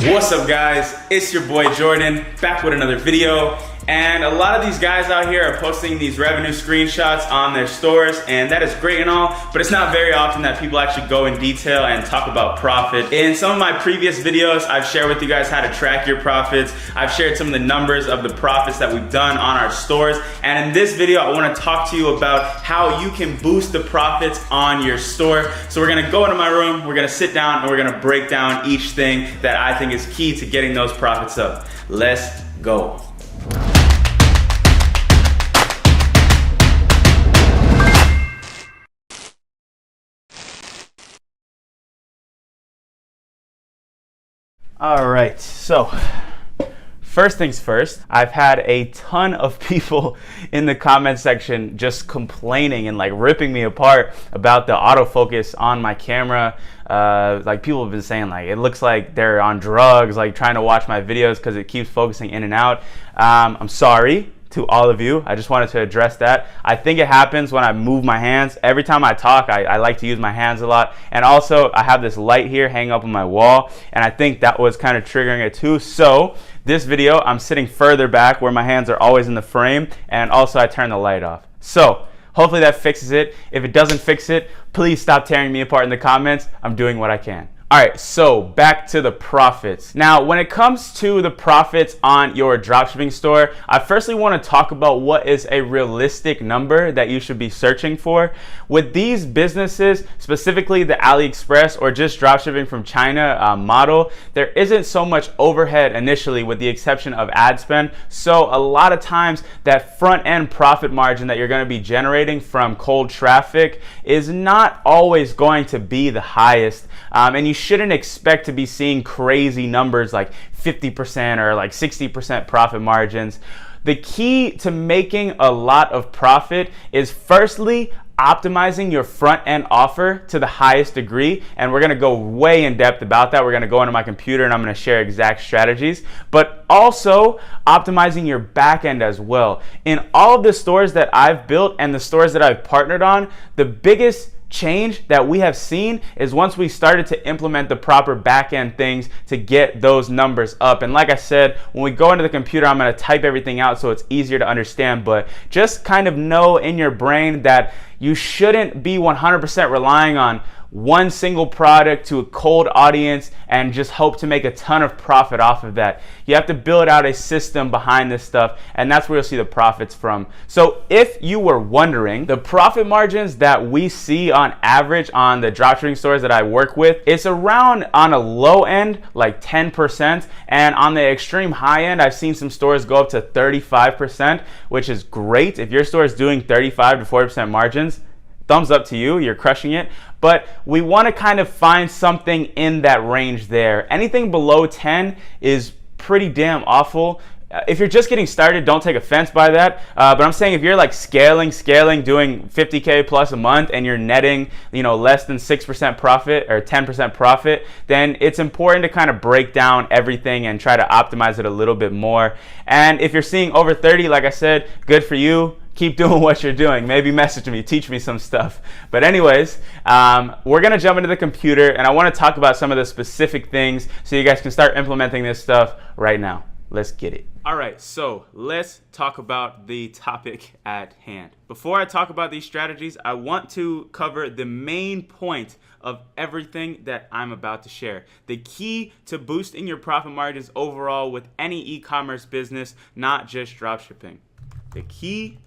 What's up guys, it's your boy Jordan, back with another video. And a lot of these guys out here are posting these revenue screenshots on their stores, and that is great and all, but it's not very often that people actually go in detail and talk about profit. In some of my previous videos, I've shared with you guys how to track your profits. I've shared some of the numbers of the profits that we've done on our stores. And in this video, I wanna talk to you about how you can boost the profits on your store. So we're gonna go into my room, we're gonna sit down, and we're gonna break down each thing that I think is key to getting those profits up. Let's go. All right, so first things first, I've had a ton of people in the comment section just complaining and like ripping me apart about the autofocus on my camera. Like people have been saying like it looks like they're on drugs, like trying to watch my videos because it keeps focusing in and out. I'm sorry to all of you. I just wanted to address that. I think it happens when I move my hands. Every time I talk, I like to use my hands a lot. And also I have this light here hanging up on my wall, and I think that was kind of triggering it too. So this video, I'm sitting further back where my hands are always in the frame, and also I turn the light off. So hopefully that fixes it. If it doesn't fix it, please stop tearing me apart in the comments. I'm doing what I can. All right, so back to the profits. Now, when it comes to the profits on your dropshipping store, I firstly want to talk about what is a realistic number that you should be searching for. With these businesses, specifically the AliExpress or just dropshipping from China model, there isn't so much overhead initially with the exception of ad spend. So a lot of times that front end profit margin that you're going to be generating from cold traffic is not always going to be the highest. And you shouldn't expect to be seeing crazy numbers like 50% or like 60% profit margins. The key to making a lot of profit is firstly optimizing your front end offer to the highest degree, and we're going to go way in depth about that. We're going to go into my computer and I'm going to share exact strategies, but also optimizing your back end as well. In all of the stores that I've built and the stores that I've partnered on, the biggest change that we have seen is once we started to implement the proper back-end things to get those numbers up. And like I said, when we go into the computer, I'm going to type everything out so it's easier to understand, but just kind of know in your brain that you shouldn't be 100% relying on one single product to a cold audience and just hope to make a ton of profit off of that. You have to build out a system behind this stuff, and that's where you'll see the profits from. So if you were wondering, the profit margins that we see on average on the dropshipping stores that I work with, it's around on a low end like 10%, and on the extreme high end I've seen some stores go up to 35%, which is great. If your store is doing 35 to 40% margins, thumbs up to you, you're crushing it. But we want to kind of find something in that range there. Anything below 10 is pretty damn awful. If you're just getting started, don't take offense by that. But I'm saying if you're like scaling, doing 50K plus a month and you're netting, less than 6% profit or 10% profit, then it's important to kind of break down everything and try to optimize it a little bit more. And if you're seeing over 30, like I said, good for you. Keep doing what you're doing. Maybe message me, teach me some stuff. But anyways, we're gonna jump into the computer and I wanna talk about some of the specific things so you guys can start implementing this stuff right now. Let's get it. All right, so let's talk about the topic at hand. Before I talk about these strategies, I want to cover the main point of everything that I'm about to share. The key to boosting your profit margins overall with any e-commerce business, not just dropshipping. The key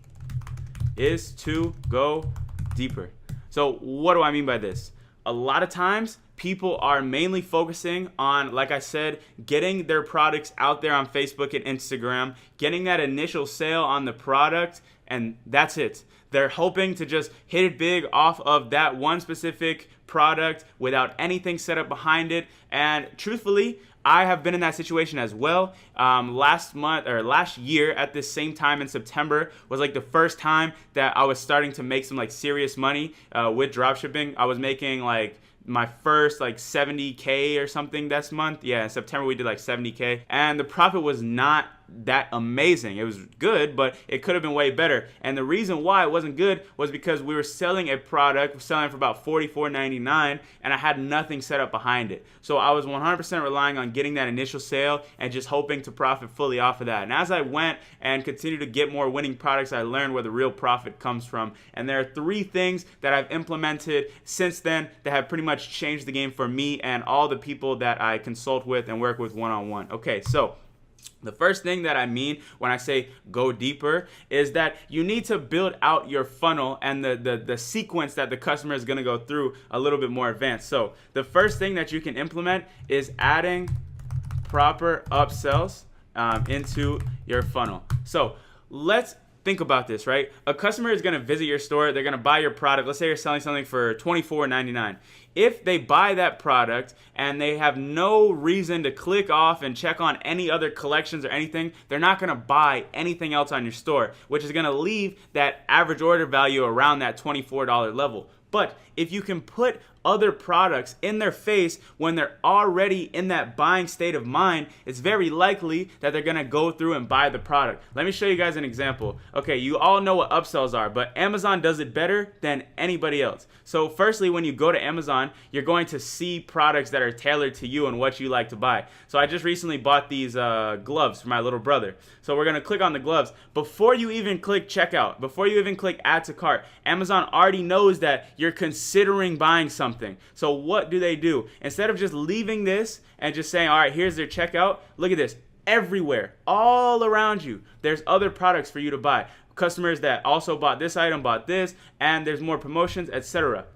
is to go deeper. So what do I mean by this? A lot of times people are mainly focusing on, like I said, getting their products out there on Facebook and Instagram, getting that initial sale on the product, and that's it. They're hoping to just hit it big off of that one specific product without anything set up behind it. And truthfully, I have been in that situation as well. Last year at this same time in September was like the first time that I was starting to make some like serious money with dropshipping. I was making like my first like 70K or something this month. Yeah, in September we did like 70K, and the profit was not that amazing. It was good, but it could have been way better. And the reason why it wasn't good was because we were selling a product, we're selling for about $44.99, and I had nothing set up behind it. So I was 100% relying on getting that initial sale and just hoping to profit fully off of that. And as I went and continued to get more winning products, I learned where the real profit comes from. And there are 3 things that I've implemented since then that have pretty much changed the game for me and all the people that I consult with and work with one-on-one. Okay, so the first thing that I mean when I say go deeper is that you need to build out your funnel and the sequence that the customer is going to go through a little bit more advanced. So the first thing that you can implement is adding proper upsells into your funnel. So let's think about this, right? A customer is going to visit your store. They're going to buy your product. Let's say you're selling something for $24.99. If they buy that product and they have no reason to click off and check on any other collections or anything, they're not going to buy anything else on your store, which is going to leave that average order value around that $24 level. But if you can put other products in their face when they're already in that buying state of mind, it's very likely that they're gonna go through and buy the product. Let me show you guys an example. Okay, you all know what upsells are, but Amazon does it better than anybody else. So firstly, when you go to Amazon, you're going to see products that are tailored to you and what you like to buy. So I just recently bought these gloves for my little brother. So we're gonna click on the gloves. Before you even click checkout, before you even click add to cart, Amazon already knows that you're considering buying something. So what do? Instead of just leaving this and just saying, all right, here's their checkout, look at this. Everywhere, all around you, there's other products for you to buy. Customers that also bought this item, bought this, and there's more promotions, etc.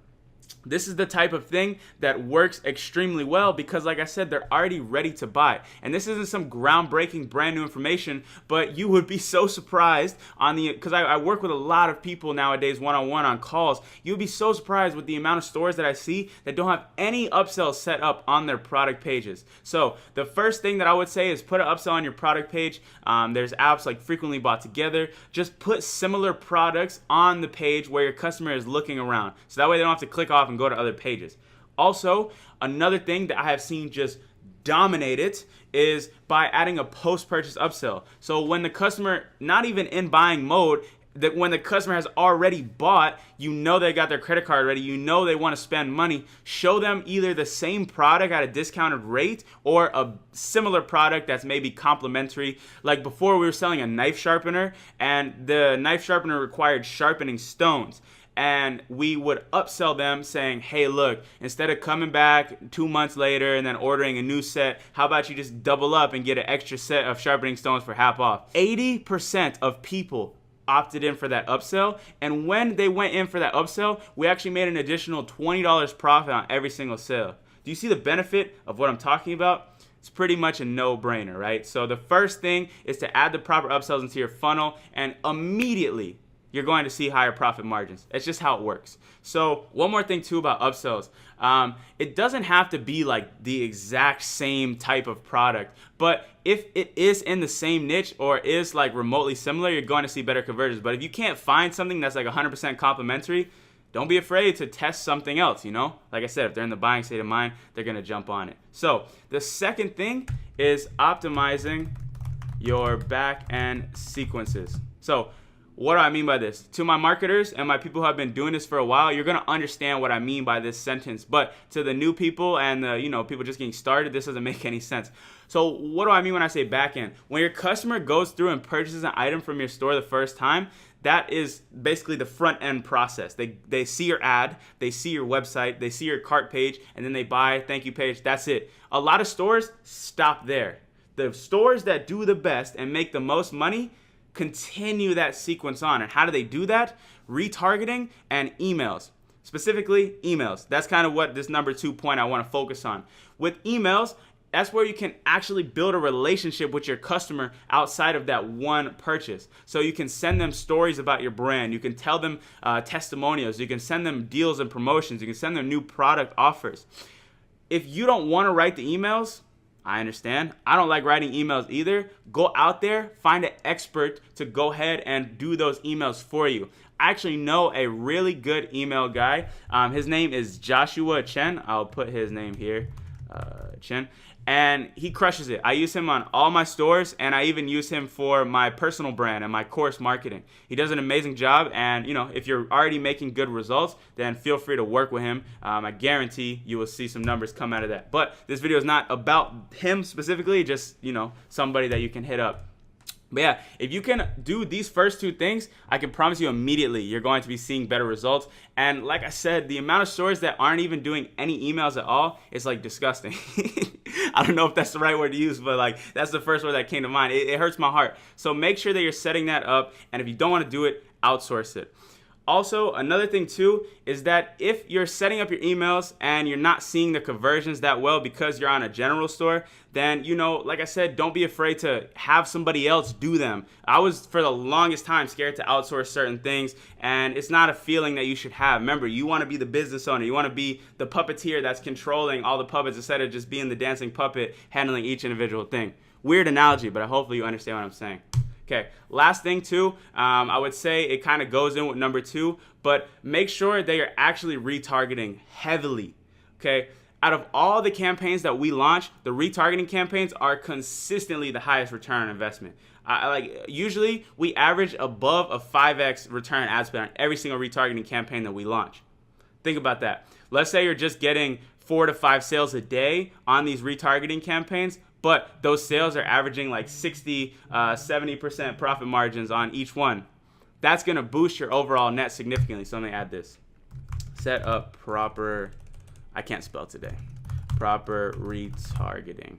This is the type of thing that works extremely well because, like I said, they're already ready to buy. And this isn't some groundbreaking, brand new information, but you would be so surprised because I work with a lot of people nowadays one-on-one on calls. You'd be so surprised with the amount of stores that I see that don't have any upsells set up on their product pages. So the first thing that I would say is put an upsell on your product page. There's apps like Frequently Bought Together. Just put similar products on the page where your customer is looking around. So that way they don't have to click off and go to other pages. Also, another thing that I have seen just dominate it is by adding a post-purchase upsell. So when the customer, not even in buying mode, that when the customer has already bought, you know they got their credit card ready, you know they want to spend money, show them either the same product at a discounted rate or a similar product that's maybe complimentary. Like before, we were selling a knife sharpener, and the knife sharpener required sharpening stones. And we would upsell them saying, hey, look, instead of coming back 2 months later and then ordering a new set, how about you just double up and get an extra set of sharpening stones for half off? 80% of people opted in for that upsell, and when they went in for that upsell, we actually made an additional $20 profit on every single sale. Do you see the benefit of what I'm talking about? It's pretty much a no-brainer, right? So the first thing is to add the proper upsells into your funnel, and immediately you're going to see higher profit margins. It's just how it works. So one more thing too about upsells. It doesn't have to be like the exact same type of product, but if it is in the same niche or is like remotely similar, you're going to see better conversions. But if you can't find something that's like 100% complementary, don't be afraid to test something else, you know? Like I said, if they're in the buying state of mind, they're gonna jump on it. So the second thing is optimizing your back end sequences. So what do I mean by this? To my marketers and my people who have been doing this for a while, you're gonna understand what I mean by this sentence. But to the new people and the people just getting started, this doesn't make any sense. So what do I mean when I say back end? When your customer goes through and purchases an item from your store the first time, that is basically the front end process. They see your ad, they see your website, they see your cart page, and then they buy, thank you page, that's it. A lot of stores stop there. The stores that do the best and make the most money continue that sequence on. And how do they do that? Retargeting and emails. Specifically, emails. That's kind of what this number 2 point I want to focus on. With emails, that's where you can actually build a relationship with your customer outside of that one purchase. So you can send them stories about your brand. You can tell them testimonials. You can send them deals and promotions. You can send them new product offers. If you don't want to write the emails, I understand. I don't like writing emails either. Go out there, find an expert to go ahead and do those emails for you. actually know a really good email guy. His name is Joshua Chen. I'll put his name here, Chen. And he crushes it. I use him on all my stores, and I even use him for my personal brand and my course marketing. He does an amazing job, and if you're already making good results, then feel free to work with him. I guarantee you will see some numbers come out of that. But this video is not about him specifically, just somebody that you can hit up. But yeah, if you can do these first two things, I can promise you immediately you're going to be seeing better results. And like I said, the amount of stores that aren't even doing any emails at all is like disgusting. I don't know if that's the right word to use, but like that's the first word that came to mind. It hurts my heart. So make sure that you're setting that up. And if you don't want to do it, outsource it. Also, another thing too is that if you're setting up your emails and you're not seeing the conversions that well because you're on a general store, then, like I said, don't be afraid to have somebody else do them. I was, for the longest time, scared to outsource certain things, and it's not a feeling that you should have. Remember, you want to be the business owner. You want to be the puppeteer that's controlling all the puppets instead of just being the dancing puppet handling each individual thing. Weird analogy, but hopefully you understand what I'm saying. Okay, last thing too, I would say it kind of goes in with number 2, but make sure that you're actually retargeting heavily, okay? Out of all the campaigns that we launch, the retargeting campaigns are consistently the highest return on investment. Usually we average above a 5x return ad spend on every single retargeting campaign that we launch. Think about that. Let's say you're just getting 4 to 5 sales a day on these retargeting campaigns, but those sales are averaging like 60, 70% profit margins on each one. That's gonna boost your overall net significantly. So let me add this. Set up proper, I can't spell today, proper retargeting.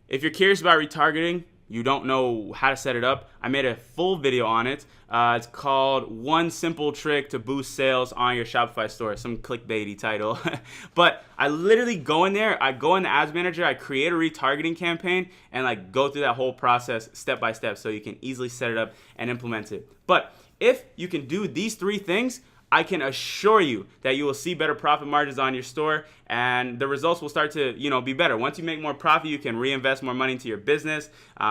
If you're curious about retargeting, you don't know how to set it up, I made a full video on it. It's called 1 Simple Trick to Boost Sales on Your Shopify Store. Some clickbaity title. But I literally go in there, I go in the Ads Manager, I create a retargeting campaign, and like go through that whole process step by step so you can easily set it up and implement it. But if you can do these 3 things, I can assure you that you will see better profit margins on your store, and the results will start to, be better. Once you make more profit, you can reinvest more money into your business.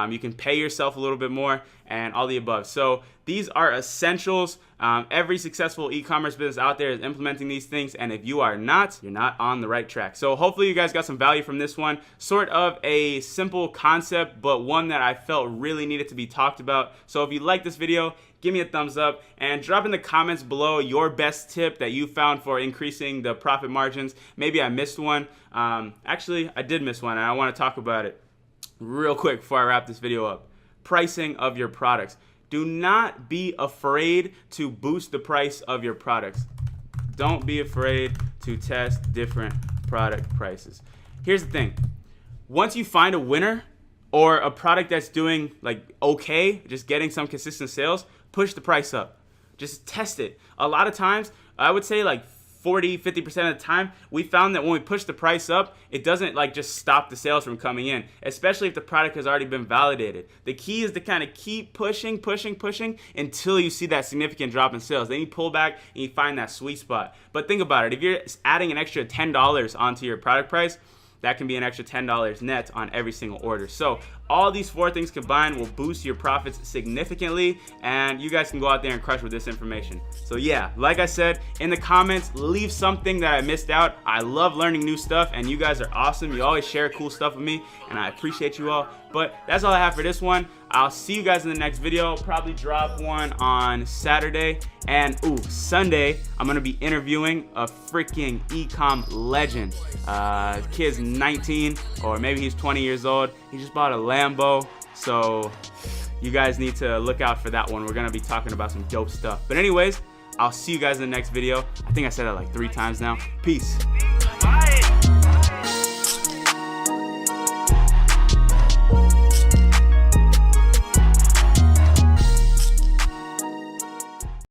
You can pay yourself a little bit more, and all the above. So these are essentials. Every successful e-commerce business out there is implementing these things, and if you are not, you're not on the right track. So hopefully you guys got some value from this one. Sort of a simple concept, but one that I felt really needed to be talked about. So if you like this video, give me a thumbs up and drop in the comments below your best tip that you found for increasing the profit margins. Maybe I missed one. Actually, I did miss one, and I want to talk about it real quick before I wrap this video up. Pricing of your products. Do not be afraid to boost the price of your products. Don't be afraid to test different product prices. Here's the thing. Once you find a winner or a product that's doing like okay, just getting some consistent sales, push the price up. Just test it. A lot of times, I would say like 40-50% of the time, we found that when we push the price up, it doesn't like just stop the sales from coming in, especially if the product has already been validated. The key is to kind of keep pushing until you see that significant drop in sales. Then you pull back and you find that sweet spot. But think about it. If you're adding an extra $10 onto your product price, that can be an extra $10 net on every single order. So all these 4 things combined will boost your profits significantly, and you guys can go out there and crush with this information. So yeah, like I said, in the comments, leave something that I missed out. I love learning new stuff, and you guys are awesome. You always share cool stuff with me, and I appreciate you all. But that's all I have for this one. I'll see you guys in the next video. Probably drop one on Saturday. And Sunday, I'm gonna be interviewing a freaking e-com legend. Kid's 19, or maybe he's 20 years old. He just bought a Lambo. So you guys need to look out for that one. We're gonna be talking about some dope stuff. But anyways, I'll see you guys in the next video. I think I said it like 3 times now. Peace.